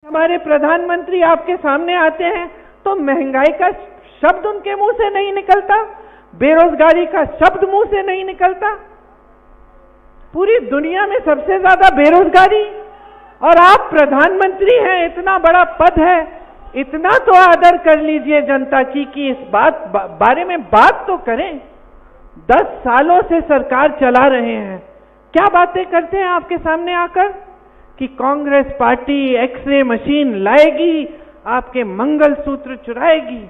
हमारे प्रधानमंत्री आपके सामने आते हैं तो महंगाई का शब्द उनके मुंह से नहीं निकलता, बेरोजगारी का शब्द मुंह से नहीं निकलता। पूरी दुनिया में सबसे ज्यादा बेरोजगारी, और आप प्रधानमंत्री हैं, इतना बड़ा पद है, इतना तो आदर कर लीजिए जनता की कि इस बारे में बात तो करें। 10 सालों से सरकार चला रहे हैं, क्या बातें करते हैं आपके सामने आकर कि कांग्रेस पार्टी एक्सरे मशीन लाएगी, आपके मंगलसूत्र चुराएगी।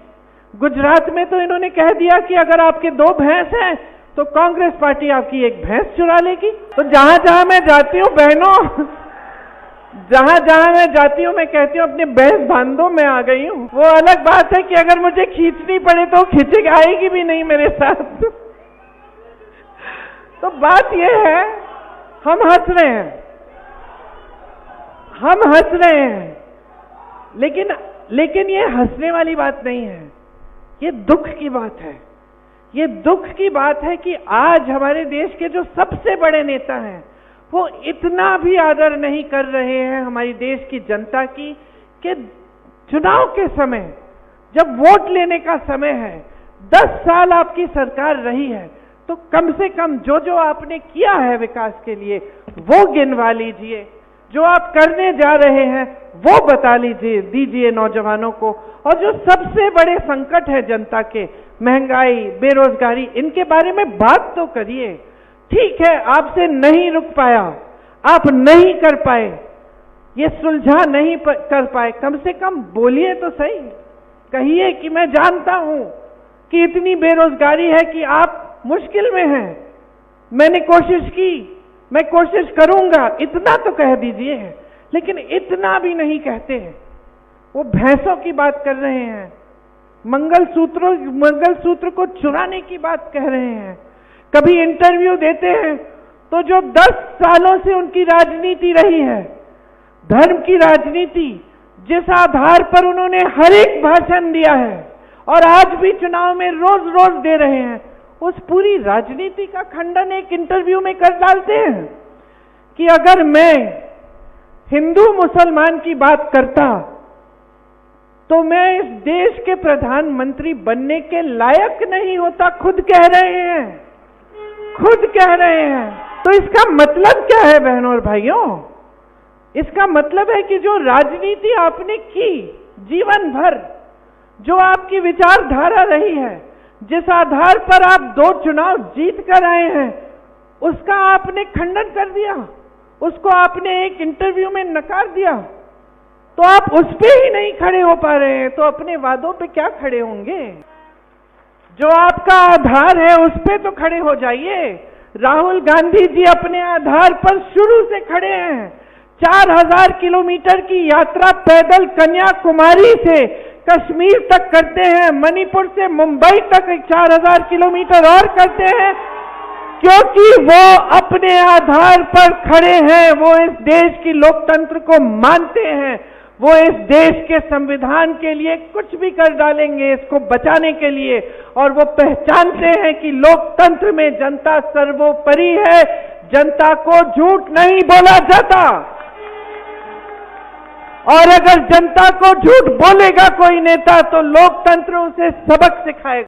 गुजरात में तो इन्होंने कह दिया कि अगर आपके 2 भैंस हैं तो कांग्रेस पार्टी आपकी 1 भैंस चुरा लेगी। तो जहां जहां मैं जाती हूं बहनों, जहां जहां मैं जाती हूं मैं कहती हूं अपने भैंस बांधो, मैं आ गई हूं। वो अलग बात है कि अगर मुझे खींचनी पड़े तो खींचे आएगी भी नहीं मेरे साथ। तो बात यह है, हम हंस रहे हैं, हम हंस रहे हैं, लेकिन ये हंसने वाली बात नहीं है, ये दुख की बात है। ये दुख की बात है कि आज हमारे देश के जो सबसे बड़े नेता हैं वो इतना भी आदर नहीं कर रहे हैं हमारी देश की जनता की कि चुनाव के समय जब वोट लेने का समय है, 10 साल आपकी सरकार रही है, तो कम से कम जो जो आपने किया है विकास के लिए वो गिनवा लीजिए, जो आप करने जा रहे हैं वो बता लीजिए, दीजिए नौजवानों को। और जो सबसे बड़े संकट है जनता के, महंगाई, बेरोजगारी, इनके बारे में बात तो करिए। ठीक है, आपसे नहीं रुक पाया, आप नहीं कर पाए, ये सुलझा नहीं कर पाए, कम से कम बोलिए तो सही, कहिए कि मैं जानता हूं कि इतनी बेरोजगारी है कि आप मुश्किल में हैं, मैंने कोशिश की, मैं कोशिश करूंगा, इतना तो कह दीजिए। लेकिन इतना भी नहीं कहते हैं। वो भैंसों की बात कर रहे हैं, मंगलसूत्र को चुराने की बात कह रहे हैं। कभी इंटरव्यू देते हैं तो जो 10 सालों से उनकी राजनीति रही है, धर्म की राजनीति, जिस आधार पर उन्होंने हर एक भाषण दिया है और आज भी चुनाव में रोज रोज दे रहे हैं, उस पूरी राजनीति का खंडन एक इंटरव्यू में कर डालते हैं कि अगर मैं हिंदू मुसलमान की बात करता तो मैं इस देश के प्रधानमंत्री बनने के लायक नहीं होता। खुद कह रहे हैं, खुद कह रहे हैं। तो इसका मतलब क्या है बहनों और भाइयों? इसका मतलब है कि जो राजनीति आपने की जीवन भर, जो आपकी विचारधारा रही है, जिस आधार पर आप 2 चुनाव जीत कर आए हैं, उसका आपने खंडन कर दिया, उसको आपने एक इंटरव्यू में नकार दिया। तो आप उस पे ही नहीं खड़े हो पा रहे हैं तो अपने वादों पे क्या खड़े होंगे? जो आपका आधार है उस पे तो खड़े हो जाइए। राहुल गांधी जी अपने आधार पर शुरू से खड़े हैं। 4000 किलोमीटर की यात्रा पैदल कन्याकुमारी से कश्मीर तक करते हैं, मणिपुर से मुंबई तक 4000 किलोमीटर और करते हैं, क्योंकि वो अपने आधार पर खड़े हैं। वो इस देश की लोकतंत्र को मानते हैं, वो इस देश के संविधान के लिए कुछ भी कर डालेंगे इसको बचाने के लिए, और वो पहचानते हैं कि लोकतंत्र में जनता सर्वोपरि है, जनता को झूठ नहीं बोला जाता। और अगर जनता को झूठ बोलेगा कोई नेता तो लोकतंत्र उसे सबक सिखाएगा।